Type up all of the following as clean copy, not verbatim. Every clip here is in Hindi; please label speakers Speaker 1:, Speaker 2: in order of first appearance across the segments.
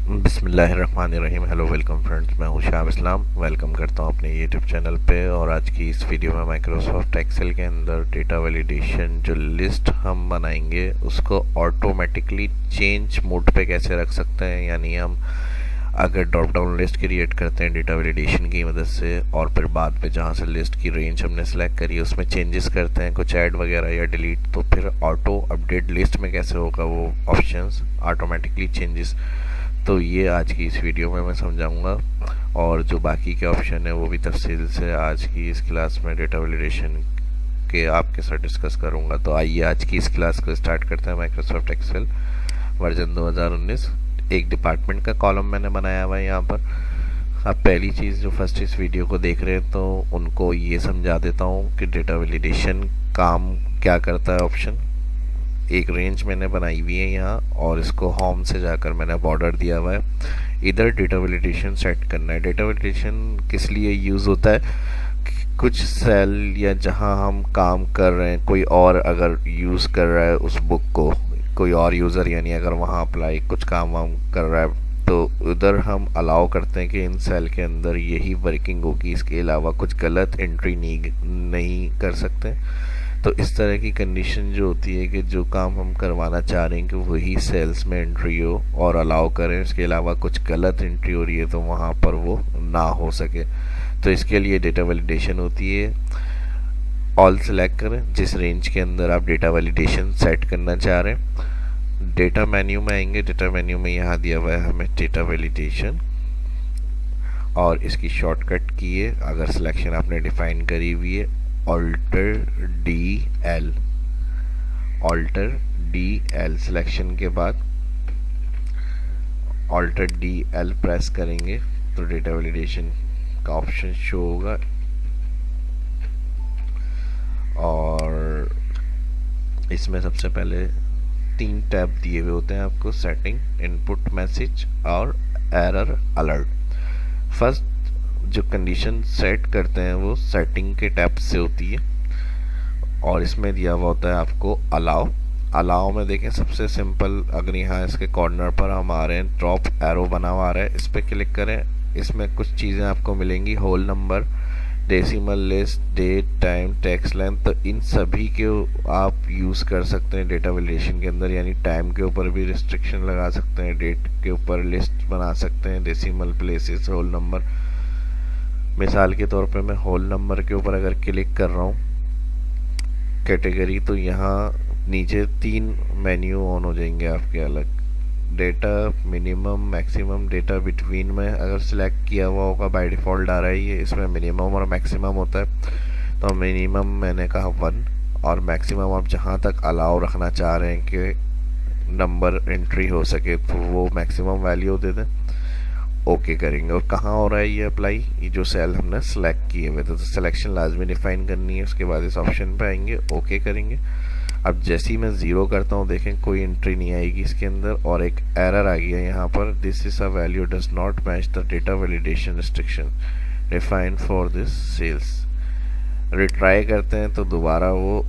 Speaker 1: बिस्मिल्लाहिर्रहमानिर्रहीम। हेलो वेलकम फ्रेंड्स, मैं हूं शाम इस्लाम। वेलकम करता हूं अपने यूट्यूब चैनल पे। और आज की इस वीडियो में माइक्रोसॉफ्ट एक्सेल के अंदर डेटा वैलिडेशन जो लिस्ट हम बनाएंगे उसको ऑटोमेटिकली चेंज मोड पे कैसे रख सकते हैं। यानी हम अगर ड्रॉप डाउन लिस्ट क्रिएट करते हैं डेटा वैलिडेशन की मदद से, और फिर बाद में जहाँ से लिस्ट की रेंज हमने सेलेक्ट करी है उसमें चेंजेस करते हैं, कुछ ऐड वगैरह या डिलीट, तो फिर ऑटो अपडेट लिस्ट में कैसे होगा वो ऑप्शंस ऑटोमेटिकली चेंजेस। तो ये आज की इस वीडियो में मैं समझाऊंगा, और जो बाकी के ऑप्शन है वो भी तफसील से आज की इस क्लास में डेटा वैलिडेशन के आपके साथ डिस्कस करूंगा। तो आइए आज की इस क्लास को स्टार्ट करते हैं। माइक्रोसॉफ्ट एक्सेल वर्जन 2019, एक डिपार्टमेंट का कॉलम मैंने बनाया हुआ है यहाँ पर। अब पहली चीज़ जो फर्स्ट इस वीडियो को देख रहे हैं तो उनको ये समझा देता हूँ कि डेटा वैलिडेशन काम क्या करता है। ऑप्शन एक रेंज मैंने बनाई हुई है यहाँ, और इसको होम से जाकर मैंने बॉर्डर दिया हुआ है। इधर डेटा वैलिडेशन सेट करना है। डेटा वैलिडेशन किस लिए यूज़ होता है? कुछ सेल या जहाँ हम काम कर रहे हैं, कोई और अगर यूज़ कर रहा है उस बुक को, कोई और यूज़र, यानी अगर वहाँ अप्लाई कुछ काम वाम कर रहा है तो उधर हम अलाउ करते हैं कि इन सेल के अंदर यही वर्किंग होगी, इसके अलावा कुछ गलत एंट्री नहीं कर सकते। तो इस तरह की कंडीशन जो होती है कि जो काम हम करवाना चाह रहे हैं कि वही सेल्स में एंट्री हो और अलाउ करें, इसके अलावा कुछ गलत एंट्री हो रही है तो वहाँ पर वो ना हो सके। तो इसके लिए डेटा वैलिडेशन होती है। ऑल सेलेक्ट करें जिस रेंज के अंदर आप डेटा वैलिडेशन सेट करना चाह रहे हैं। डेटा मेन्यू में आएंगे। डेटा मेन्यू में यहाँ दिया हुआ है हमें डेटा वैलिडेशन, और इसकी शॉर्टकट की है, अगर सिलेक्शन आपने डिफाइन करी हुई है, alter D L. Alter D L selection के बाद ऑल्टर डी एल प्रेस करेंगे तो डेटा वैलिडेशन का ऑप्शन शो होगा। और इसमें सबसे पहले 3 टैब दिए हुए होते हैं आपको, सेटिंग, इनपुट मैसेज और एरर अलर्ट। फर्स्ट जो कंडीशन सेट करते हैं वो सेटिंग के टैब से होती है, और इसमें दिया हुआ होता है आपको अलाउ। अलाउ में देखें सबसे सिंपल, अगर यहाँ इसके कॉर्नर पर हम आ रहे हैं, ड्रॉप एरो बना हुआ आ रहा है, इस पर क्लिक करें। इसमें कुछ चीज़ें आपको मिलेंगी, whole number, decimal, list, date, time, text length. तो इन सभी के आप यूज़ कर सकते हैं डेटा वैलिडेशन के अंदर। यानी टाइम के ऊपर भी रिस्ट्रिक्शन लगा सकते हैं, डेट के ऊपर लिस्ट बना सकते हैं, डेसिमल, प्लेसेस, होल नंबर। मिसाल के तौर पे मैं होल नंबर के ऊपर अगर क्लिक कर रहा हूँ कैटेगरी, तो यहाँ नीचे 3 मेन्यू ऑन हो जाएंगे आपके अलग। Data minimum, maximum, data between में अगर सिलेक्ट किया हुआ होगा, बाय डिफ़ॉल्ट आ रहा है ये, इसमें मिनिमम और मैक्सिमम होता है। तो मिनिमम मैंने कहा 1, और मैक्सिमम आप जहाँ तक अलाउ रखना चाह रहे हैं कि नंबर एंट्री हो सके तो वो मैक्सिमम वैल्यू दे दें। ओके करेंगे। और कहाँ हो रहा है ये अप्लाई? ये जो सेल हमने सेलेक्ट किए हुए थे, तो सिलेक्शन लाजमी डिफाइन करनी है। उसके बाद इस ऑप्शन पे आएंगे, ओके करेंगे। अब जैसे ही मैं 0 करता हूँ देखें कोई एंट्री नहीं आएगी इसके अंदर, और एक एरर आ गया यहाँ पर, this is a value does not match the data validation restriction defined for this cells. Retry करते हैं तो दोबारा वो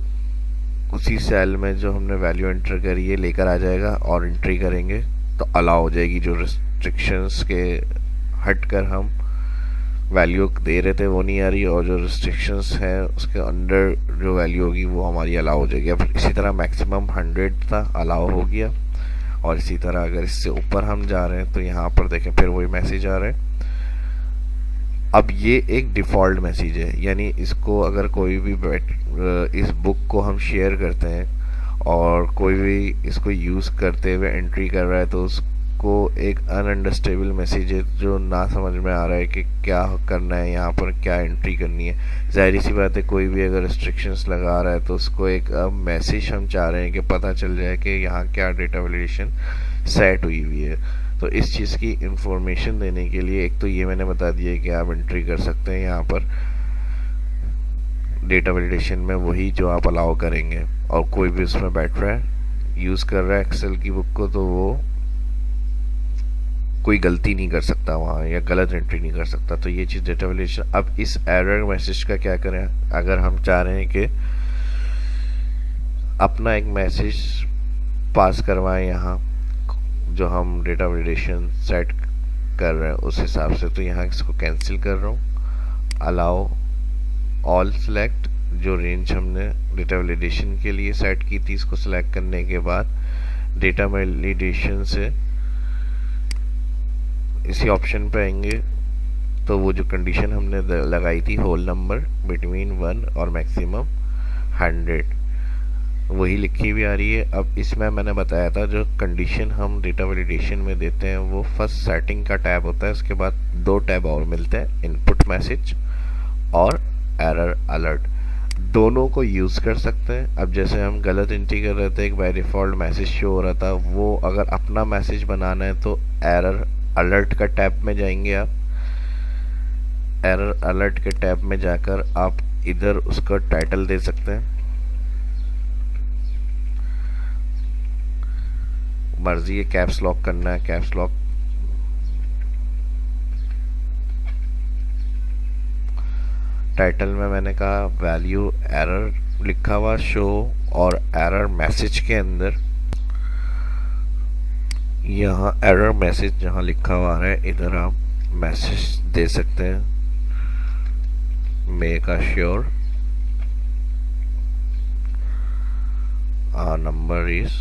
Speaker 1: उसी सेल में जो हमने वैल्यू एंटर करी है लेकर आ जाएगा, और एंट्री करेंगे तो अलाउ हो जाएगी। जो रिस्ट्रिक्शंस के हटकर हम वैल्यू दे रहे थे वो नहीं आ रही, और जो रिस्ट्रिक्शंस हैं उसके अंडर जो वैल्यू होगी वो हमारी अलाउ हो जाएगी। अब इसी तरह मैक्सिमम 100 था, अलाउ हो गया। और इसी तरह अगर इससे ऊपर हम जा रहे हैं तो यहाँ पर देखें फिर वही मैसेज आ रहा है। अब ये एक डिफ़ॉल्ट मैसेज है, यानी इसको अगर कोई भी इस बुक को हम शेयर करते हैं और कोई भी इसको यूज़ करते हुए एंट्री कर रहा है तो उसको एक अनअंडरस्टेबल मैसेज है जो ना समझ में आ रहा है कि क्या करना है, यहाँ पर क्या एंट्री करनी है। जाहिर सी बात है कोई भी अगर रिस्ट्रिक्शंस लगा रहा है तो उसको एक मैसेज हम चाह रहे हैं कि पता चल जाए कि यहाँ क्या डेटा वैलिडेशन सेट हुई हुई है। तो इस चीज़ की इंफॉर्मेशन देने के लिए एक तो ये मैंने बता दिया है कि आप एंट्री कर सकते हैं यहाँ पर डेटा वैलिडेशन में वही जो आप अलाउ करेंगे, और कोई भी उसमें बैठ रहा है यूज़ कर रहा है एक्सेल की बुक को तो वो कोई गलती नहीं कर सकता वहाँ, या गलत एंट्री नहीं कर सकता। तो ये चीज़ डेटा वैलिडेशन। अब इस एरर मैसेज का क्या करें? अगर हम चाह रहे हैं कि अपना एक मैसेज पास करवाएं यहाँ जो हम डेटा वैलिडेशन सेट कर रहे हैं उस हिसाब से। तो यहाँ इसको कैंसिल कर रहा हूँ, अलाउ ऑल सेलेक्ट। जो रेंज हमने डेटा वैलिडेशन के लिए सेट की थी, इसको सेलेक्ट करने के बाद डेटा वैलिडेशन से इसी ऑप्शन पे आएंगे तो वो जो कंडीशन हमने लगाई थी होल नंबर बिटवीन 1 और मैक्सिमम 100, वही लिखी हुई आ रही है। अब इसमें मैंने बताया था जो कंडीशन हम डेटा वैलिडेशन में देते हैं वो फर्स्ट सेटिंग का टैब होता है, उसके बाद 2 टैब और मिलते हैं, इनपुट मैसेज और एरर अलर्ट। दोनों को यूज़ कर सकते हैं। अब जैसे हम गलत एंट्री कर रहे थे, एक बाय डिफ़ॉल्ट मैसेज शो हो रहा था, वो अगर अपना मैसेज बनाना है तो एरर अलर्ट का टैब में जाएंगे आप। एरर अलर्ट के टैब में जाकर आप इधर उसका टाइटल दे सकते हैं, मर्जी है कैप्स लॉक करना है कैप्स लॉक। टाइटल में मैंने कहा वैल्यू एरर लिखा हुआ शो, और एरर मैसेज के अंदर यहाँ एरर मैसेज जहाँ लिखा हुआ है इधर आप मैसेज दे सकते हैं, मेक श्योर नंबर इज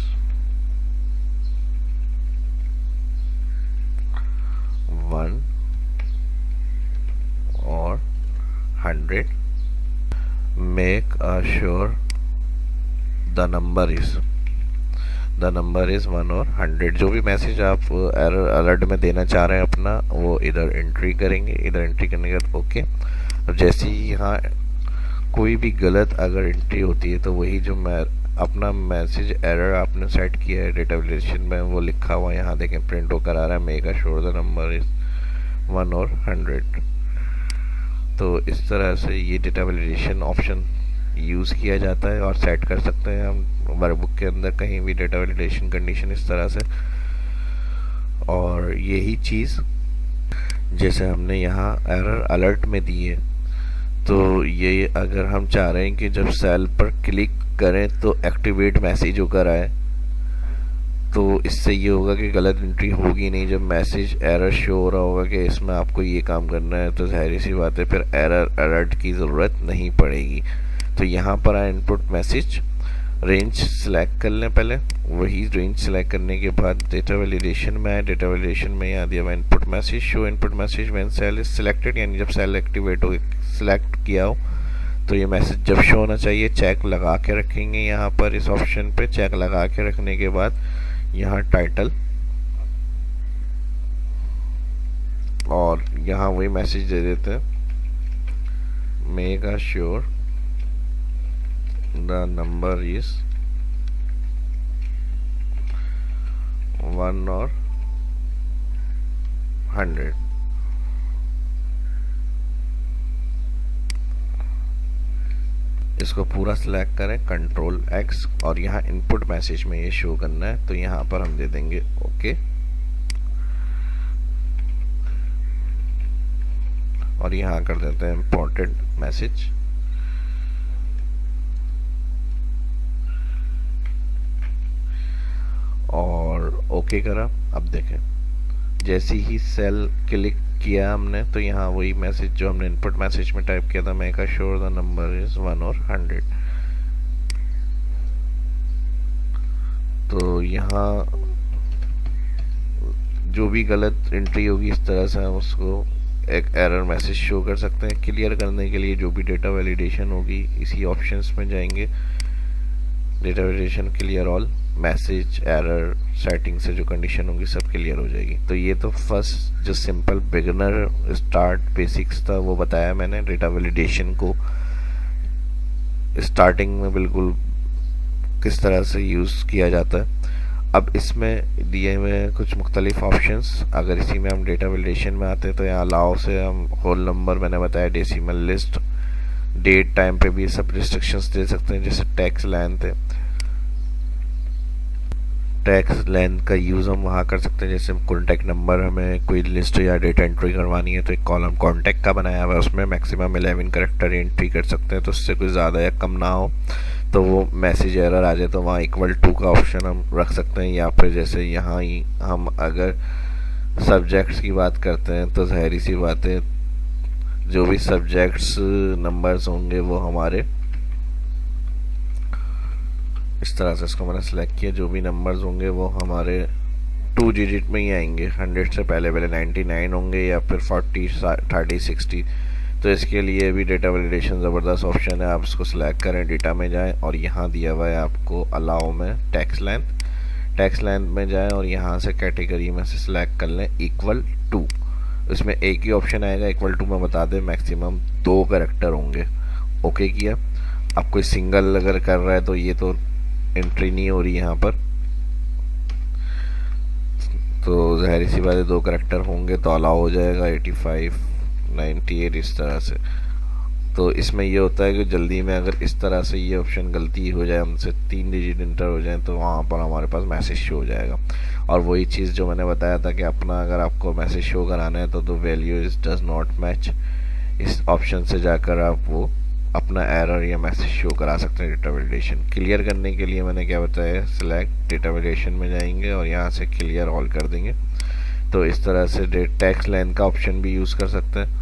Speaker 1: 1 और 100, make sure the number is 1 और 100। जो भी मैसेज आप एरर अलर्ट में देना चाह रहे हैं अपना, वो इधर एंट्री करेंगे। इधर एंट्री करने के बाद ओके। अब जैसे ही यहाँ कोई भी गलत अगर एंट्री होती है तो वही जो अपना मैसेज एरर आपने सेट किया है डेटा वैलिडेशन में वो लिखा हुआ यहाँ देखें प्रिंट होकर आ रहा है, make sure the number is 1 और 100। तो इस तरह से ये डेटा वैलिडेशन ऑप्शन यूज़ किया जाता है और सेट कर सकते हैं हम वर्कबुक के अंदर कहीं भी डेटा वैलिडेशन कंडीशन इस तरह से। और यही चीज़ जैसे हमने यहाँ एरर अलर्ट में दी है, तो ये अगर हम चाह रहे हैं कि जब सेल पर क्लिक करें तो एक्टिवेट मैसेज होकर आए, तो इससे ये होगा कि गलत एंट्री होगी नहीं। जब मैसेज एरर शो हो रहा होगा कि इसमें आपको ये काम करना है, तो जाहिर सी बात है फिर एरर अलर्ट की ज़रूरत नहीं पड़ेगी। तो यहाँ पर आए इनपुट मैसेज, रेंज सेलेक्ट कर लें पहले, वही रेंज सेलेक्ट करने के बाद डेटा वैलिडेशन में आए, डेटा वैलिडेशन में यहाँ दिया हुआ input message, show input message when cell is selected, यानी जब सेल एक्टिवेट हो सिलेक्ट किया हो तो ये मैसेज जब शो होना चाहिए। चेक लगा के रखेंगे यहाँ पर इस ऑप्शन पे, चेक लगा के रखने के बाद यहाँ टाइटल और यहाँ वही मैसेज दे देते हैं, make sure the number is 1 और 100। इसको पूरा सिलेक्ट करें कंट्रोल X और यहाँ इनपुट मैसेज में ये शो करना है, तो यहाँ पर हम दे देंगे ओके। और यहाँ कर देते हैं इम्पोर्टेंट मैसेज, और ओके करा। अब देखें जैसे ही सेल क्लिक किया हमने तो यहाँ वही मैसेज जो हमने इनपुट मैसेज में टाइप किया था, make sure the number is 1 और 100। तो यहाँ जो भी गलत एंट्री होगी इस तरह से हम उसको एक एरर मैसेज शो कर सकते हैं। क्लियर करने के लिए जो भी डेटा वैलिडेशन होगी इसी ऑप्शंस में जाएंगे, data validation clear all, message error setting से जो कंडीशन होगी सब क्लियर हो जाएगी। तो ये तो फर्स्ट जो सिंपल बिगिनर स्टार्ट बेसिक्स था वो बताया मैंने, डेटा वैलिडेशन को स्टार्टिंग में बिल्कुल किस तरह से यूज़ किया जाता है। अब इसमें दिए हुए कुछ मुख्तलिफ ऑप्शंस, अगर इसी में हम डेटा वैलिडेशन में आते हैं तो यहाँ अलाउ से हम होल नंबर मैंने बताया, डेसिमल लिस्ट, डेट टाइम पे भी सब रिस्ट्रिक्शंस दे सकते हैं। जैसे टैक्स लेंथ है, टैक्स लेंथ का यूज़ हम वहाँ कर सकते हैं। जैसे कॉन्टैक्ट नंबर हमें कोई लिस्ट या डेटा एंट्री करवानी है तो एक कॉलम कॉन्टैक्ट का बनाया हुआ है, उसमें मैक्सिमम 11 कैरेक्टर एंट्री कर सकते हैं, तो उससे कोई ज़्यादा या कम ना हो। तो वो मैसेज एरर आ जाए तो वहाँ =2 का ऑप्शन हम रख सकते हैं। या फिर जैसे यहाँ ही हम अगर सब्जेक्ट्स की बात करते हैं तो ज़ाहिर सी बात है जो भी सब्जेक्ट्स नंबर्स होंगे वो हमारे इस तरह से, इसको मैंने सेलेक्ट किया, जो भी नंबर्स होंगे वो हमारे 2 डिजिट में ही आएंगे। 100 से पहले 99 होंगे या फिर 40 30 60। तो इसके लिए भी डेटा वैलिडेशन ज़बरदस्त ऑप्शन है। आप इसको सिलेक्ट करें, डेटा में जाएं और यहाँ दिया हुआ है आपको अलाउ में टेक्स्ट लेंथ में जाएं और यहाँ से कैटेगरी में से सिलेक्ट कर लें =2। इसमें एक ही ऑप्शन आएगा =2 में बता दें मैक्सिमम 2 कैरेक्टर होंगे। ओके किया। अब कोई सिंगल अगर कर रहा है तो ये तो एंट्री नहीं हो रही यहाँ पर, तो ज़ाहिर सी बात है 2 कैरेक्टर होंगे तो अलाउ हो जाएगा 85 98 इस तरह से। तो इसमें ये होता है कि जल्दी में अगर इस तरह से ये ऑप्शन गलती हो जाए, हमसे 3 डिजिट इंटर हो जाए तो वहाँ पर हमारे पास मैसेज शो हो जाएगा। और वही चीज़ जो मैंने बताया था कि अपना अगर आपको मैसेज शो कराना है तो value is does not match, इस ऑप्शन से जाकर आप वो अपना एरर या मैसेज शो करा सकते हैं। डेटा वैलिडेशन क्लियर करने के लिए मैंने क्या बताया, सिलेक्ट डेटा वैलिडेशन में जाएंगे और यहाँ से क्लियर ऑल कर देंगे। तो इस तरह से टेक्स्ट लेंथ का ऑप्शन भी यूज़ कर सकते हैं।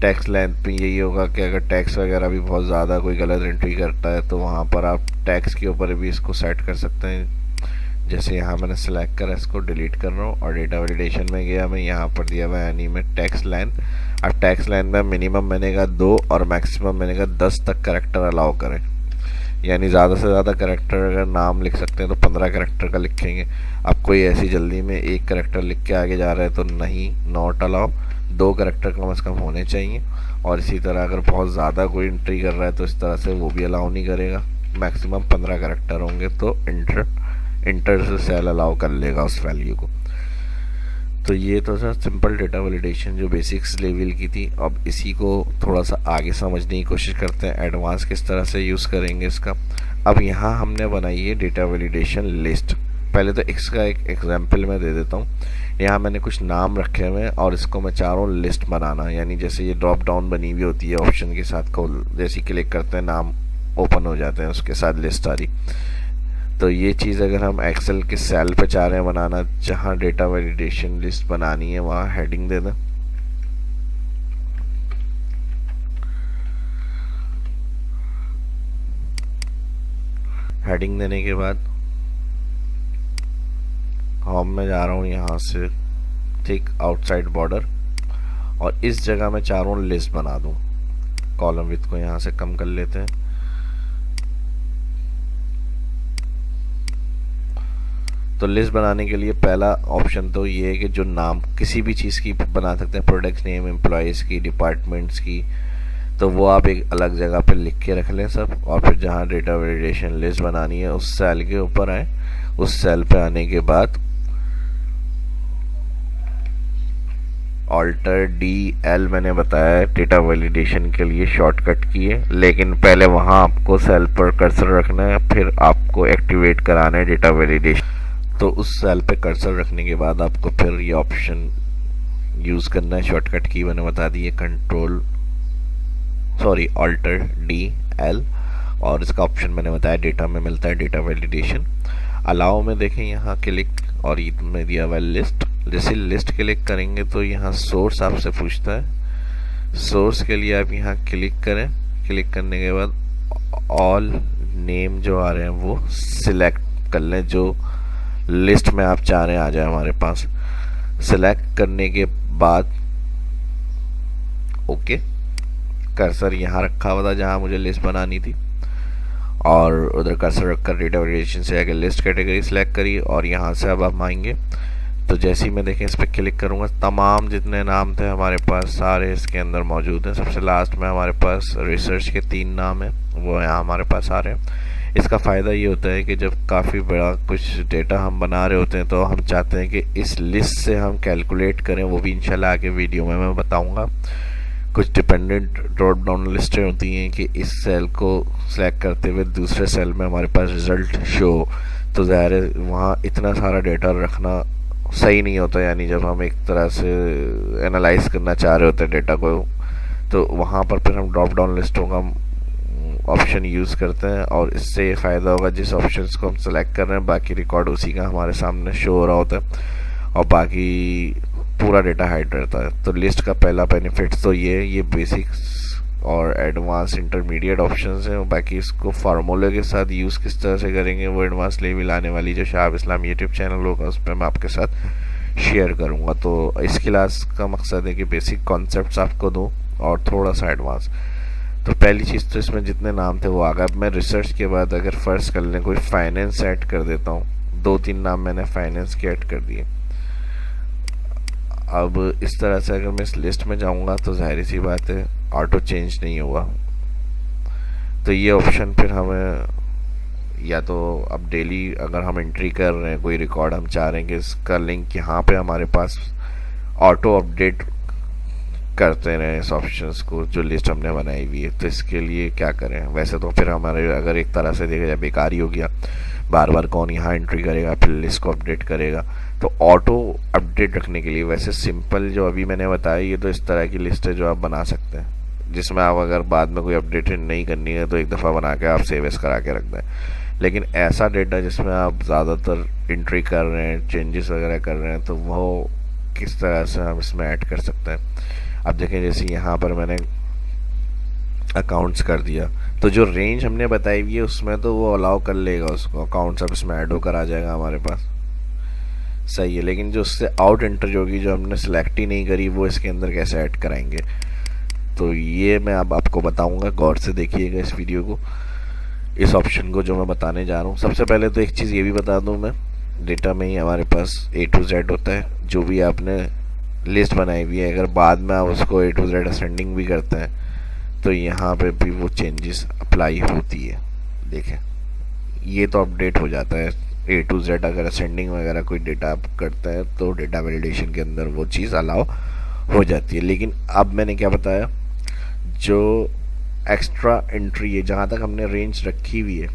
Speaker 1: टेक्स्ट लेंथ पे यही होगा कि अगर टेक्स्ट वगैरह भी बहुत ज़्यादा कोई गलत एंट्री करता है तो वहाँ पर आप टेक्स्ट के ऊपर भी इसको सेट कर सकते हैं। जैसे यहाँ मैंने सेलेक्ट करा, इसको डिलीट कर रहा हूँ और डेटा वैलिडेशन में गया मैं, यहाँ पर दिया हुआ है एनी में टेक्स्ट लेंथ। अब टेक्स्ट लेंथ में मिनिमम मैंने कहा 2 और मैक्सिमम मैंने कहा 10 तक कैरेक्टर अलाउ करें, यानी ज़्यादा से ज़्यादा कैरेक्टर अगर नाम लिख सकते हैं तो 15 कैरेक्टर का लिखेंगे। अब कोई ऐसी जल्दी में 1 कैरेक्टर लिख के आगे जा रहा है तो नहीं, नॉट अलाउ, 2 कैरेक्टर कम से कम होने चाहिए। और इसी तरह अगर बहुत ज़्यादा कोई एंट्री कर रहा है तो इस तरह से वो भी अलाउ नहीं करेगा। मैक्सिमम 15 कैरेक्टर होंगे तो इंटर से सेल अलाउ कर लेगा उस वैल्यू को। तो ये तो सर सिंपल डेटा वैलिडेशन जो बेसिक्स लेवल की थी। अब इसी को थोड़ा सा आगे समझने की कोशिश करते हैं, एडवांस किस तरह से यूज़ करेंगे इसका। अब यहाँ हमने बनाई है डेटा वैलिडेशन लिस्ट। पहले तो इसका एक एग्जांपल मैं दे देता हूँ। यहाँ मैंने कुछ नाम रखे हुए हैं और इसको मैं चाह रहा हूँ लिस्ट बनाना, यानी जैसे ये ड्रॉप डाउन बनी हुई होती है ऑप्शन के साथ, खोल जैसे क्लिक करते हैं नाम ओपन हो जाते हैं, उसके साथ लिस्ट आ रही। तो ये चीज़ अगर हम एक्सेल के सेल पे चाह रहे हैं बनाना, जहाँ डेटा वैलिडेशन लिस्ट बनानी है वहाँ हेडिंग दे दें। हेडिंग देने के बाद होम में जा रहा हूँ, यहाँ से थिक आउटसाइड बॉर्डर, और इस जगह मैं चाह रहा हूँ लिस्ट बना दूँ। कॉलम विड्थ को यहाँ से कम कर लेते हैं। तो लिस्ट बनाने के लिए पहला ऑप्शन तो ये है कि जो नाम किसी भी चीज़ की बना सकते हैं, प्रोडक्ट नेम, एम्प्लॉयज़ की, डिपार्टमेंट्स की, तो वो आप एक अलग जगह पे लिख के रख लें सब। और फिर जहाँ डेटा वैलिडेशन लिस्ट बनानी है उस सेल के ऊपर आए, उस सेल पे आने के बाद Alt+D+L मैंने बताया डेटा वैलिडेशन के लिए शॉर्टकट की है, लेकिन पहले वहाँ आपको सेल पर कर्सर रखना है, फिर आपको एक्टिवेट कराना है डेटा वैलिडेशन। तो उस सेल पे कर्सर रखने के बाद आपको फिर ये ऑप्शन यूज़ करना है। शॉर्टकट की मैंने बता दी है Alt+D+L, और इसका ऑप्शन मैंने बताया डेटा में मिलता है, डेटा वैलिडेशन। अलाउ में देखें यहाँ क्लिक, और में दिया हुआ है लिस्ट। जैसे लिस्ट क्लिक करेंगे तो यहाँ सोर्स आपसे पूछता है। सोर्स के लिए आप यहाँ क्लिक करें। क्लिक करने के बाद ऑल नेम जो आ रहे हैं वो सिलेक्ट कर लें, जो लिस्ट में आप चाह रहे हैं आ जाए हमारे पास। सिलेक्ट करने के बाद ओके, कर्सर यहाँ रखा हुआ था जहाँ मुझे लिस्ट बनानी थी, और उधर कर्सर रखकर डेटा वैलिडेशन से आगे लिस्ट कैटेगरी सिलेक्ट करी, और यहाँ से अब हम आएंगे। तो जैसे ही मैं देखें इस पर क्लिक करूँगा, तमाम जितने नाम थे हमारे पास सारे इसके अंदर मौजूद हैं। सबसे लास्ट में हमारे पास रिसर्च के 3 नाम हैं, वो यहाँ हमारे पास आ रहे हैं। इसका फ़ायदा ये होता है कि जब काफ़ी बड़ा कुछ डेटा हम बना रहे होते हैं तो हम चाहते हैं कि इस लिस्ट से हम कैलकुलेट करें, वो भी इंशाल्लाह आगे वीडियो में मैं बताऊँगा। कुछ डिपेंडेंट ड्रॉप डाउन लिस्टें होती हैं कि इस सेल को सिलेक्ट करते हुए दूसरे सेल में हमारे पास रिज़ल्ट शो, तो ज़ाहिर है वहाँ इतना सारा डेटा रखना सही नहीं होता। यानी जब हम एक तरह से एनालाइज करना चाह रहे होते हैं डेटा को, तो वहाँ पर फिर हम ड्रॉप डाउन लिस्टों का ऑप्शन यूज़ करते हैं और इससे ये फ़ायदा होगा जिस ऑप्शन को हम सेलेक्ट कर रहे हैं बाकी रिकॉर्ड उसी का हमारे सामने शो हो रहा होता है और बाकी पूरा डेटा हाइड रहता है। तो लिस्ट का पहला बेनिफिट तो ये बेसिक्स और एडवांस इंटरमीडिएट ऑप्शंस हैं। और बाकी इसको फार्मूले के साथ यूज़ किस तरह से करेंगे वो एडवांस लेवल आने वाली जो शहाब इस्लाम यूट्यूब चैनल होगा उस पर मैं आपके साथ शेयर करूँगा। तो इस क्लास का मकसद है कि बेसिक कॉन्सेप्ट्स आपको दूँ और थोड़ा सा एडवांस। तो पहली चीज़ तो इसमें जितने नाम थे वो आ गए। अब मैं रिसर्च के बाद अगर फ़र्ज़ कर लें कोई फाइनेंस ऐड कर देता हूँ, 2-3 नाम मैंने फाइनेंस के ऐड कर दिए। अब इस तरह से अगर मैं इस लिस्ट में जाऊँगा तो जाहिर सी बात है ऑटो चेंज नहीं होगा। तो ये ऑप्शन फिर हमें या तो अब डेली अगर हम एंट्री कर रहे हैं कोई रिकॉर्ड हम चाह रहे हैं कि इसका लिंक यहाँ पे हमारे पास ऑटो अपडेट करते रहें इस ऑप्शंस को जो लिस्ट हमने बनाई हुई है। तो इसके लिए क्या करें, वैसे तो फिर हमारे अगर एक तरह से देखा जाए बेकार ही हो गया, बार बार कौन यहाँ एंट्री करेगा फिर लिस्ट को अपडेट करेगा। तो ऑटो अपडेट रखने के लिए वैसे सिंपल जो अभी मैंने बताया ये तो इस तरह की लिस्ट है जो आप बना सकते हैं जिसमें आप अगर बाद में कोई अपडेट नहीं करनी है तो एक दफ़ा बना के आप सेव एस करा के रख दें। लेकिन ऐसा डेटा जिसमें आप ज़्यादातर एंट्री कर रहे हैं चेंजेस वगैरह कर रहे हैं तो वो किस तरह से हम इसमें ऐड कर सकते हैं। अब देखें जैसे यहाँ पर मैंने अकाउंट्स कर दिया तो जो रेंज हमने बताई हुई है उसमें तो वो अलाउ कर लेगा उसको, अकाउंट्स अब इसमें ऐड होकर आ जाएगा हमारे पास, सही है। लेकिन जो उससे आउट एंट्री होगी जो हमने सेलेक्ट ही नहीं करी वो इसके अंदर कैसे ऐड कराएंगे तो ये मैं अब आपको बताऊंगा। गौर से देखिएगा इस वीडियो को, इस ऑप्शन को जो मैं बताने जा रहा हूँ। सबसे पहले तो एक चीज़ ये भी बता दूँ मैं, डेटा में ही हमारे पास A to Z होता है। जो भी आपने लिस्ट बनाई हुई है अगर बाद में आप उसको A to Z असेंडिंग भी करते हैं तो यहाँ पे भी वो चेंजेस अप्लाई होती है। देखें ये तो अपडेट हो जाता है A to Z। अगर असेंडिंग वगैरह कोई डेटा आप करते हैं तो डेटा वैलिडेशन के अंदर वो चीज़ अलाउ हो जाती है। लेकिन अब मैंने क्या बताया, जो एक्स्ट्रा एंट्री है जहाँ तक हमने रेंज रखी हुई है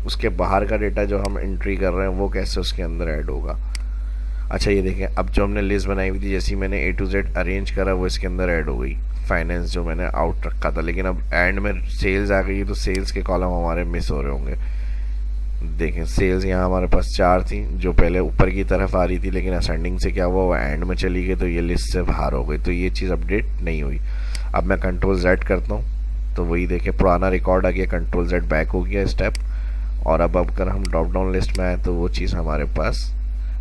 Speaker 1: उसके बाहर का डेटा जो हम एंट्री कर रहे हैं वो कैसे उसके अंदर ऐड होगा। अच्छा ये देखें अब जो हमने लिस्ट बनाई हुई थी जैसी मैंने A to Z अरेंज करा वो इसके अंदर ऐड हो गई, फाइनेंस जो मैंने आउट रखा था। लेकिन अब एंड में सेल्स आ गई तो सेल्स के कॉलम हमारे मिस हो रहे होंगे। देखें सेल्स यहाँ हमारे पास 4 थी जो पहले ऊपर की तरफ आ रही थी लेकिन असेंडिंग से क्या हुआ वो एंड में चली गई तो ये लिस्ट से बाहर हो गई, तो ये चीज़ अपडेट नहीं हुई। अब मैं कंट्रोल Z करता हूँ तो वही देखें पुराना रिकॉर्ड आ गया, कंट्रोल Z बैक हो गया स्टेप। और अब अगर हम ड्रॉप डाउन लिस्ट में आए तो वो चीज़ हमारे पास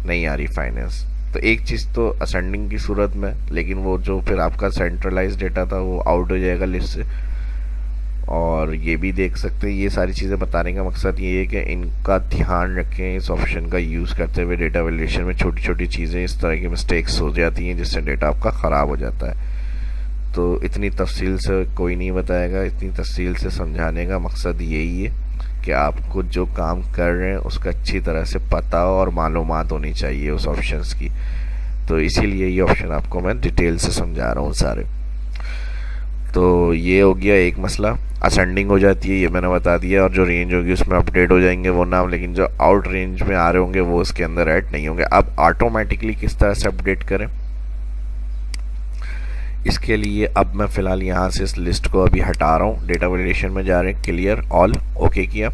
Speaker 1: नहीं आ रही फाइनेंस। तो एक चीज़ तो असेंडिंग की सूरत में, लेकिन वो जो फिर आपका सेंट्रलाइज डेटा था वो आउट हो जाएगा लिस्ट से। और ये भी देख सकते हैं, ये सारी चीज़ें बताने का मकसद ये है कि इनका ध्यान रखें इस ऑप्शन का यूज़ करते हुए। डेटा वैलिडेशन में छोटी छोटी चीज़ें इस तरह की मिस्टेक्स हो जाती हैं जिससे डेटा आपका ख़राब हो जाता है। तो इतनी तफसील से कोई नहीं बताएगा, इतनी तफसील से समझाने का मकसद यही है कि आपको जो काम कर रहे हैं उसका अच्छी तरह से पता हो और मालूमात होनी चाहिए उस ऑप्शंस की। तो इसीलिए ये ऑप्शन आपको मैं डिटेल से समझा रहा हूँ सारे। तो ये हो गया एक मसला, असेंडिंग हो जाती है ये मैंने बता दिया, और जो रेंज होगी उसमें अपडेट हो जाएंगे वो नाम, लेकिन जो आउट रेंज में आ रहे होंगे वो उसके अंदर ऐड नहीं होंगे। अब ऑटोमेटिकली किस तरह से अपडेट करें इसके लिए अब मैं फ़िलहाल यहाँ से इस लिस्ट को अभी हटा रहा हूँ, डेटा वैलिडेशन में जा रहे हैं, क्लियर ऑल ओके किया।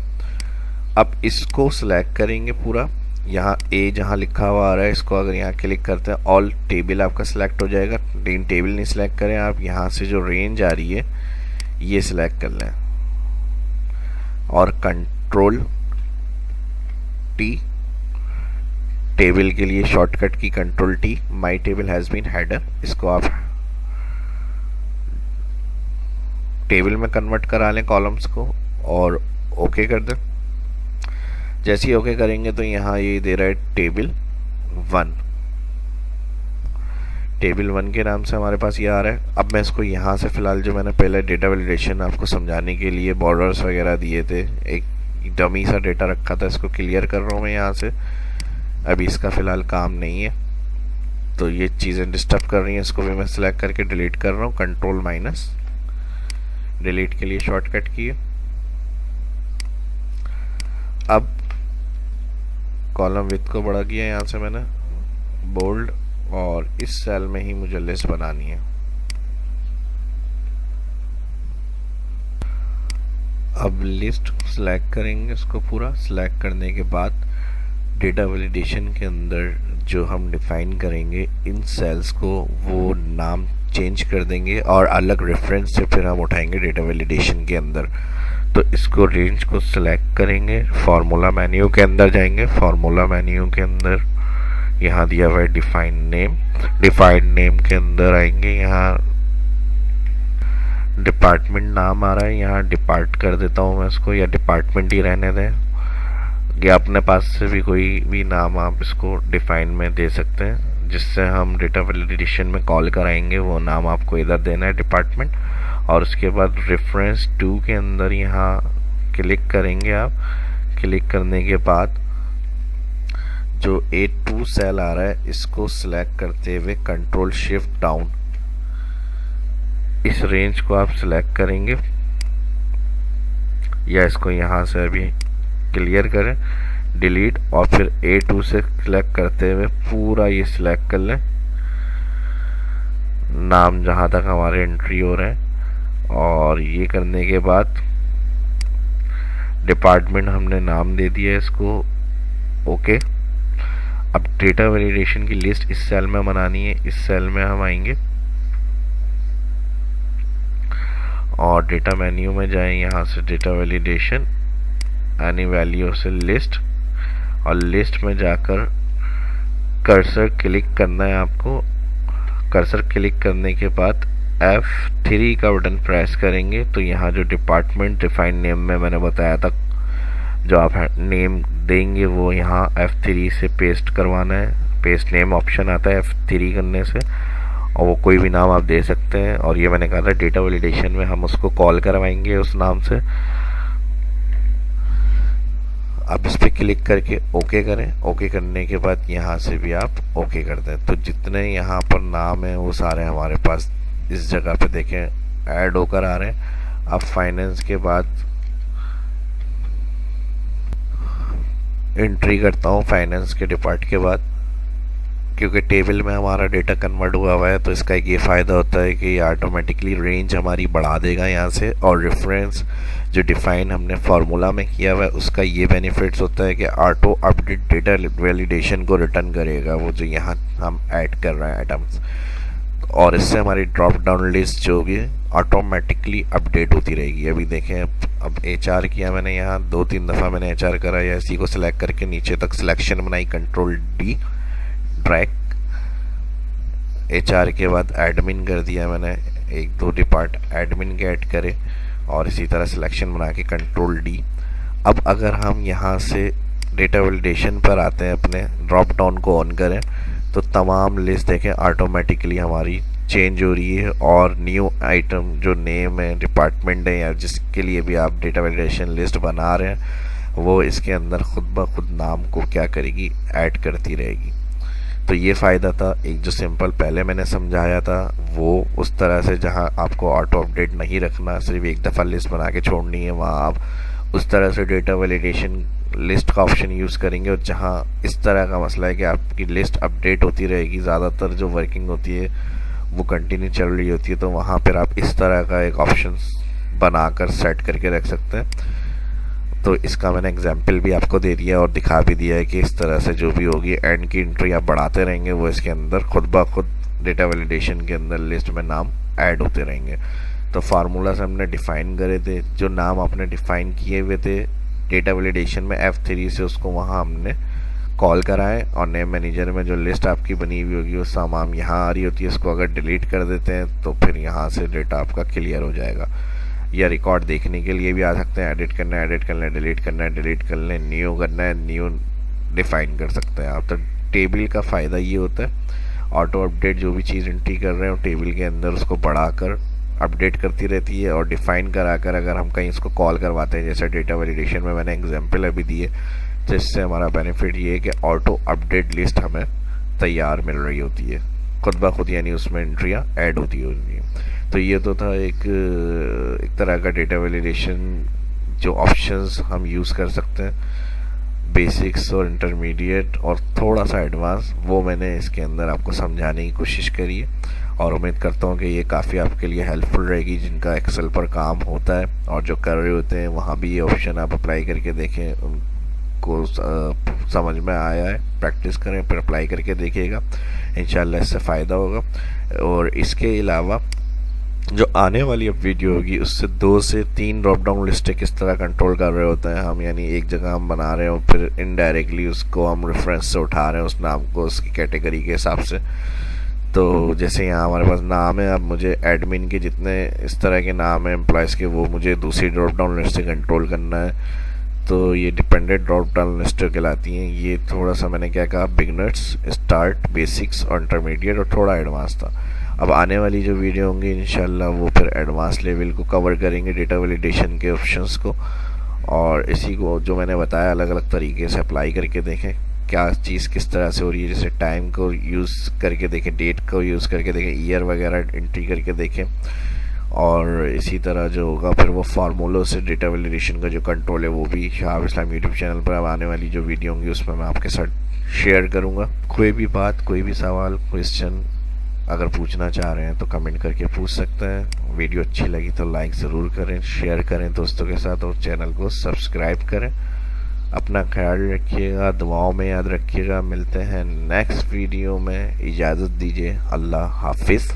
Speaker 1: अब इसको सिलेक्ट करेंगे पूरा, यहाँ ए जहाँ लिखा हुआ आ रहा है इसको अगर यहाँ क्लिक करते हैं ऑल टेबल आपका सिलेक्ट हो जाएगा। लेकिन टेबल नहीं सिलेक्ट करें आप, यहाँ से जो रेंज आ रही है ये सिलेक्ट कर लें और कंट्रोल टी, टेबल के लिए शॉर्टकट की control T, my table has been header, इसको आप टेबल में कन्वर्ट करा लें कॉलम्स को और ओके कर दें। जैसे ही ओके करेंगे तो यहाँ ये दे रहा है टेबल 1, टेबल 1 के नाम से हमारे पास ये आ रहा है। अब मैं इसको यहाँ से फ़िलहाल जो मैंने पहले डेटा वैलिडेशन आपको समझाने के लिए बॉर्डर्स वगैरह दिए थे, एक डमी सा डेटा रखा था, इसको क्लियर कर रहा हूँ मैं यहाँ से। अभी इसका फ़िलहाल काम नहीं है तो ये चीज़ें डिस्टर्ब कर रही हैं, इसको भी मैं सिलेक्ट करके डिलीट कर रहा हूँ, कंट्रोल माइनस डिलीट के लिए शॉर्टकट किए। अब कॉलम विड्थ को बढ़ा किया यहाँ से मैंने बोल्ड, और इस सेल में ही मुझे लिस्ट बनानी है। अब लिस्ट सेलेक्ट करेंगे, इसको पूरा सेलेक्ट करने के बाद डेटा वैलिडेशन के अंदर जो हम डिफाइन करेंगे इन सेल्स को वो नाम चेंज कर देंगे और अलग रेफरेंस से फिर हम उठाएंगे डेटा वैलिडेशन के अंदर। तो इसको रेंज को सिलेक्ट करेंगे, फार्मूला मेन्यू के अंदर जाएंगे, फार्मूला मेन्यू के अंदर यहाँ दिया हुआ है डिफाइन नेम, डिफाइन नेम के अंदर आएंगे, यहाँ डिपार्टमेंट नाम आ रहा है, यहाँ डिपार्ट कर देता हूँ मैं इसको, या डिपार्टमेंट ही रहने दें, या अपने पास से भी कोई भी नाम आप इसको डिफाइन में दे सकते हैं, जिससे हम डेटा वैलिडेशन में कॉल कराएंगे वो नाम आपको इधर देना है डिपार्टमेंट। और उसके बाद रेफरेंस टू के अंदर यहाँ क्लिक करेंगे आप, क्लिक करने के बाद जो A2 सेल आ रहा है इसको सिलेक्ट करते हुए कंट्रोल शिफ्ट डाउन इस रेंज को आप सिलेक्ट करेंगे, या इसको यहाँ से अभी क्लियर करें, डिलीट, और फिर A2 से सिलेक्ट करते हुए पूरा ये सिलेक्ट कर लें नाम जहाँ तक हमारे एंट्री हो रहे हैं। और ये करने के बाद डिपार्टमेंट हमने नाम दे दिया इसको, ओके। अब डेटा वैलिडेशन की लिस्ट इस सेल में बनानी है, इस सेल में हम आएंगे और डेटा मेन्यू में जाएं, यहाँ से डेटा वैलिडेशन एनी वैल्यू से लिस्ट, और लिस्ट में जाकर कर्सर क्लिक करना है आपको। कर्सर क्लिक करने के बाद F3 का बटन प्रेस करेंगे तो यहाँ जो डिपार्टमेंट डिफाइन नेम में मैंने बताया था जो आप नेम देंगे वो यहाँ F3 से पेस्ट करवाना है, पेस्ट नेम ऑप्शन आता है F3 करने से, और वो कोई भी नाम आप दे सकते हैं। और ये मैंने कहा था डेटा वैलिडेशन में हम उसको कॉल करवाएंगे उस नाम से। आप इस पर क्लिक करके ओके करें, ओके करने के बाद यहाँ से भी आप ओके कर दें। तो जितने यहाँ पर नाम हैं वो सारे हमारे पास इस जगह पे देखें ऐड होकर आ रहे हैं। अब फाइनेंस के बाद एंट्री करता हूँ फाइनेंस के डिपार्ट के बाद, क्योंकि टेबल में हमारा डेटा कन्वर्ट हुआ है तो इसका एक ये फ़ायदा होता है कि ये ऑटोमेटिकली रेंज हमारी बढ़ा देगा यहाँ से। और रेफरेंस जो डिफाइन हमने फार्मूला में किया हुआ है उसका ये बेनिफिट्स होता है कि ऑटो अपडेट डेटा वैलिडेशन को रिटर्न करेगा वो जो यहाँ हम ऐड कर रहे हैं आइटम्स, और इससे हमारी ड्रॉप डाउन लिस्ट जो भी ऑटोमेटिकली अपडेट होती रहेगी। अभी देखें अब HR किया मैंने, यहाँ 2-3 दफ़ा मैंने HR करा, या इसी को सिलेक्ट करके नीचे तक सिलेक्शन बनाई, कंट्रोल D ड्रैग, HR के बाद एडमिन कर दिया मैंने, 1-2 डिपार्ट एडमिन के ऐड करे, और इसी तरह सिलेक्शन बना के कंट्रोल D। अब अगर हम यहाँ से डेटा वैलिडेशन पर आते हैं, अपने ड्रॉप डाउन को ऑन करें तो तमाम लिस्ट देखें ऑटोमेटिकली हमारी चेंज हो रही है, और न्यू आइटम जो नेम है, डिपार्टमेंट है, या जिसके लिए भी आप डेटा वैलिडेशन लिस्ट बना रहे हैं वो इसके अंदर खुद ब खुद नाम को क्या करेगी, ऐड करती रहेगी। तो ये फ़ायदा था। एक जो सिंपल पहले मैंने समझाया था वो उस तरह से जहाँ आपको ऑटो अपडेट नहीं रखना, सिर्फ एक दफ़ा लिस्ट बना के छोड़नी है, वहाँ आप उस तरह से डेटा वैलिडेशन लिस्ट का ऑप्शन यूज़ करेंगे। और जहाँ इस तरह का मसला है कि आपकी लिस्ट अपडेट होती रहेगी, ज़्यादातर जो वर्किंग होती है वो कंटिन्यू चल रही होती है, तो वहाँ पर आप इस तरह का एक ऑप्शन बनाकर सेट करके रख सकते हैं। तो इसका मैंने एग्जाम्पल भी आपको दे दिया और दिखा भी दिया है कि इस तरह से जो भी होगी एंड की एंट्री आप बढ़ाते रहेंगे वो इसके अंदर खुद ब खुद डेटा वैलिडेशन के अंदर लिस्ट में नाम ऐड होते रहेंगे। तो फार्मूला से हमने डिफ़ाइन करे थे, जो नाम आपने डिफ़ाइन किए हुए थे डेटा वैलिडेशन में F3 से उसको वहाँ हमने कॉल कराएं, और नेम मैनेजर में जो लिस्ट आपकी बनी हुई होगी उस तमाम यहाँ आ रही होती है, उसको अगर डिलीट कर देते हैं तो फिर यहाँ से डेटा आपका क्लियर हो जाएगा। या रिकॉर्ड देखने के लिए भी आ सकते हैं, एडिट करना है एडिट कर लें, डिलीट करना है डिलीट कर लें, न्यू करना है न्यू डिफ़ाइन कर सकते हैं आप। तो टेबल का फ़ायदा ये होता है ऑटो अपडेट जो भी चीज़ एंट्री कर रहे हो टेबल के अंदर उसको बढ़ाकर अपडेट करती रहती है, और डिफ़ाइन कराकर अगर हम कहीं इसको कॉल करवाते हैं जैसे डेटा वैलिडेशन में मैंने एग्जाम्पल अभी दिए, जिससे हमारा बेनिफिट ये है कि ऑटो अपडेट लिस्ट हमें तैयार मिल रही होती है खुद ब खुद, यानी उसमें एंट्रियाँ ऐड होती होती हैं। तो ये तो था एक तरह का डेटा वैलिडेशन जो ऑप्शंस हम यूज़ कर सकते हैं बेसिक्स और इंटरमीडिएट और थोड़ा सा एडवांस, वो मैंने इसके अंदर आपको समझाने की कोशिश करी है। और उम्मीद करता हूँ कि ये काफ़ी आपके लिए हेल्पफुल रहेगी जिनका एक्सेल पर काम होता है और जो कर रहे होते हैं, वहाँ भी ये ऑप्शन आप अप्लाई करके देखें, उनको समझ में आया है, प्रैक्टिस करें, फिर अप्लाई करके देखिएगा, इंशाल्लाह इससे फ़ायदा होगा। और इसके अलावा जो आने वाली अब वीडियो होगी उससे 2 से 3 ड्रॉप डाउन लिस्टें किस तरह कंट्रोल कर रहे होते हैं हम, यानी एक जगह हम बना रहे हो, फिर इनडायरेक्टली उसको हम रेफरेंस से उठा रहे हैं उस नाम को उसकी कैटेगरी के हिसाब से। तो जैसे यहाँ हमारे पास नाम है, अब मुझे एडमिन के जितने इस तरह के नाम है एम्प्लॉयज़ के, वो मुझे दूसरी ड्रॉप डाउन लिस्ट से कंट्रोल करना है। तो ये डिपेंडेंट ड्रॉप डाउन लिस्ट कहलाती हैं। ये थोड़ा सा मैंने क्या कहा, बिगनर्स, स्टार्ट, बेसिक्स और इंटरमीडिएट और थोड़ा एडवांस था। अब आने वाली जो वीडियो होंगी इंशाल्लाह वो फिर एडवांस लेवल को कवर करेंगे, डेटा वैलिडेशन के ऑप्शंस को। और इसी को जो मैंने बताया अलग अलग तरीके से अप्लाई करके देखें क्या चीज़ किस तरह से हो रही है। जैसे टाइम को यूज़ करके देखें, डेट को यूज़ करके देखें, ईयर वगैरह एंट्री करके देखें। और इसी तरह जो होगा फिर वो फार्मूलों से डेटा वैलिडेशन का जो कंट्रोल है वो भी शहाब इस्लाम यूट्यूब चैनल पर अब आने वाली जो वीडियो होंगी उसमें मैं आपके साथ शेयर करूँगा। कोई भी बात, कोई भी सवाल, क्वेश्चन अगर पूछना चाह रहे हैं तो कमेंट करके पूछ सकते हैं। वीडियो अच्छी लगी तो लाइक ज़रूर करें, शेयर करें दोस्तों के साथ और चैनल को सब्सक्राइब करें। अपना ख्याल रखिएगा, दुआओं में याद रखिएगा। मिलते हैं नेक्स्ट वीडियो में, इजाज़त दीजिए, अल्लाह हाफिज़।